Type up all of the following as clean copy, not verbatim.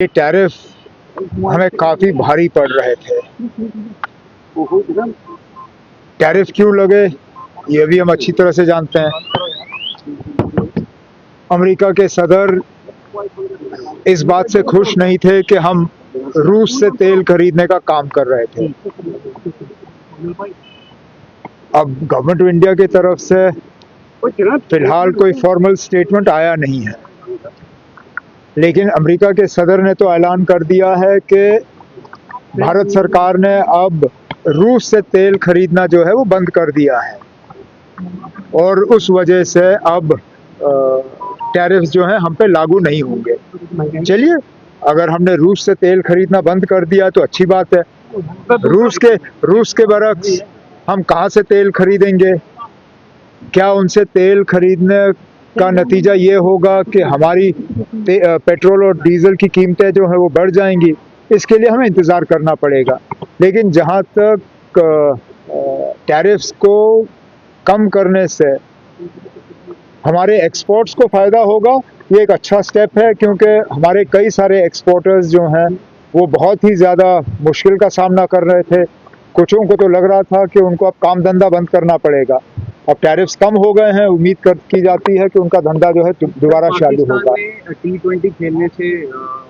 ये टैरिफ हमें काफी भारी पड़ रहे थे। टैरिफ क्यों लगे ये भी हम अच्छी तरह से जानते हैं। अमेरिका के सदर इस बात से खुश नहीं थे कि हम रूस से तेल खरीदने का काम कर रहे थे। अब गवर्नमेंट ऑफ इंडिया की तरफ से फिलहाल कोई फॉर्मल स्टेटमेंट आया नहीं है, लेकिन अमेरिका के सदर ने तो ऐलान कर दिया है कि भारत सरकार ने अब रूस से तेल खरीदना जो है वो बंद कर दिया है और उस वजह से अब टैरिफ्स जो हैं हम पे लागू नहीं होंगे। चलिए, अगर हमने रूस से तेल खरीदना बंद कर दिया तो अच्छी बात है। रूस के बरक्स हम कहाँ से तेल खरीदेंगे? क्या उनसे तेल खरीदने का नतीजा ये होगा कि हमारी पेट्रोल और डीजल की कीमतें जो है वो बढ़ जाएंगी? इसके लिए हमें इंतज़ार करना पड़ेगा। लेकिन जहाँ तक टैरिफ्स को कम करने से हमारे एक्सपोर्ट्स को फ़ायदा होगा, ये एक अच्छा स्टेप है, क्योंकि हमारे कई सारे एक्सपोर्टर्स जो हैं वो बहुत ही ज़्यादा मुश्किल का सामना कर रहे थे। कुछों को तो लग रहा था कि उनको अब काम धंधा बंद करना पड़ेगा। अब टैरिफ्स कम हो गए हैं, उम्मीद की जाती है कि उनका धंधा जो है दोबारा चालू होगा। T20 खेलने से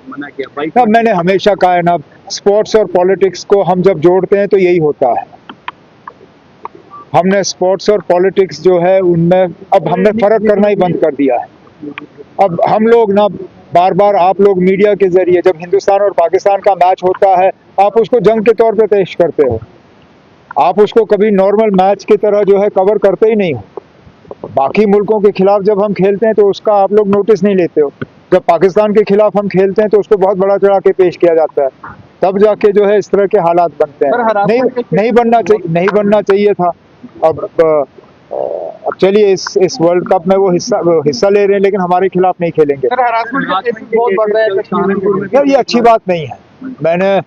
मना किया। मैंने हमेशा कहा है ना, स्पोर्ट्स और पॉलिटिक्स को हम जब जोड़ते हैं तो यही होता है। हमने स्पोर्ट्स और पॉलिटिक्स जो है उनमें अब हमने फर्क करना ही बंद कर दिया है। अब हम लोग ना बार बार, आप लोग मीडिया के जरिए जब हिंदुस्तान और पाकिस्तान का मैच होता है आप उसको जंग के तौर पे पेश करते हो, आप उसको कभी नॉर्मल मैच की तरह जो है कवर करते ही नहीं हो। बाकी मुल्कों के खिलाफ जब हम खेलते हैं तो उसका आप लोग नोटिस नहीं लेते हो। जब पाकिस्तान के खिलाफ हम खेलते हैं तो उसको बहुत बड़ा चढ़ा के पेश किया जाता है, तब जाके जो है इस तरह के हालात बनते हैं। नहीं बनना चाहिए था। अब चलिए, इस वर्ल्ड कप में वो हिस्सा ले रहे हैं, लेकिन हमारे खिलाफ नहीं खेलेंगे। यार, ये अच्छी बात नहीं है। मैंने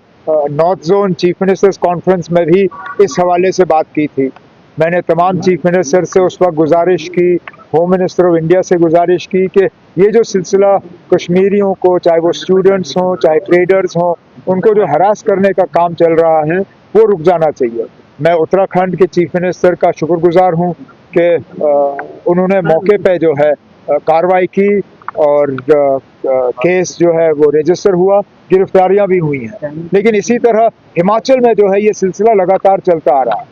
north zone chief ministers conference में भी इस हवाले से बात की थी। मैंने तमाम चीफ मिनिस्टर से उस वक्त गुजारिश की, होम मिनिस्टर ऑफ इंडिया से गुजारिश की कि ये जो सिलसिला कश्मीरियों को, चाहे वो स्टूडेंट्स हों चाहे ट्रेडर्स हों, उनको जो हरास करने का काम चल रहा है वो रुक जाना चाहिए। मैं उत्तराखंड के चीफ मिनिस्टर का शुक्रगुजार हूँ कि उन्होंने मौके पे जो है कार्रवाई की और केस जो है वो रजिस्टर हुआ, गिरफ्तारियां भी हुई हैं। लेकिन इसी तरह हिमाचल में जो है ये सिलसिला लगातार चलता आ रहा है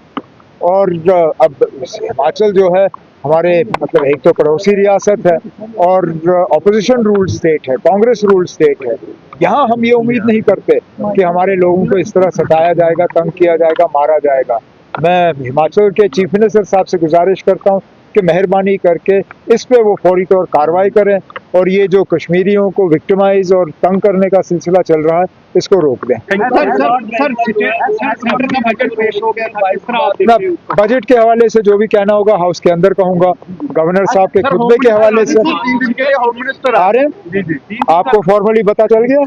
और अब हिमाचल जो है हमारे मतलब एक तो पड़ोसी रियासत है और ऑपोजिशन रूल स्टेट है, कांग्रेस रूल स्टेट है। यहाँ हम ये उम्मीद नहीं करते कि हमारे लोगों को इस तरह सताया जाएगा, तंग किया जाएगा, मारा जाएगा। मैं हिमाचल के चीफ मिनिस्टर साहब से गुजारिश करता हूँ कि मेहरबानी करके इस पे वो फौरी तौर कार्रवाई करें और ये जो कश्मीरियों को विक्टिमाइज और तंग करने का सिलसिला चल रहा है इसको रोक दें। बजट के हवाले से जो भी कहना होगा हाउस के अंदर कहूंगा, गवर्नर साहब के खुतबे के हवाले से आ रहे हैं। आपको फॉर्मली पता चल गया?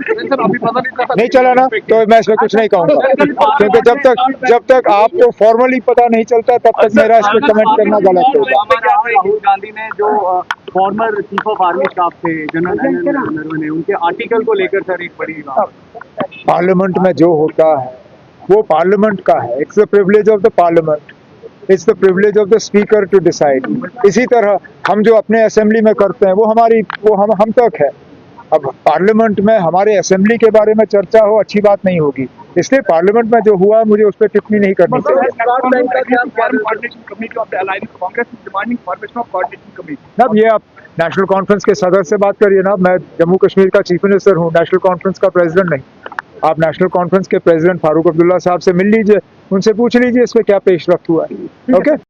नहीं चला ना, तो मैं इसमें कुछ नहीं कहूँगा, क्योंकि जब तक आपको फॉर्मली पता नहीं चलता तब तक मेरा इस पर कमेंट करना गलत होगा। राहुल गांधी ने जो former chief of army staff थे जनरल नरवणे, उनके आर्टिकल को लेकर सर एक बड़ी पार्लियामेंट में जो होता है वो पार्लियामेंट का है। It's the privilege of the parliament, it's the privilege of the speaker to decide. इसी तरह हम जो अपने असेंबली में करते हैं वो हम तक है। अब पार्लियामेंट में हमारे असेंबली के बारे में चर्चा हो, अच्छी बात नहीं होगी। इसलिए पार्लियामेंट में जो हुआ मुझे उस पर टिप्पणी नहीं करनी चाहिए। अब ये आप नेशनल कॉन्फ्रेंस के सदर से बात करिए ना, मैं जम्मू कश्मीर का चीफ मिनिस्टर हूँ, नेशनल कॉन्फ्रेंस का प्रेसिडेंट नहीं। आप नेशनल कॉन्फ्रेंस के प्रेसिडेंट फारूक अब्दुल्ला साहब से मिल लीजिए, उनसे पूछ लीजिए इस पर क्या पेश रफ्त हुआ है। ओके।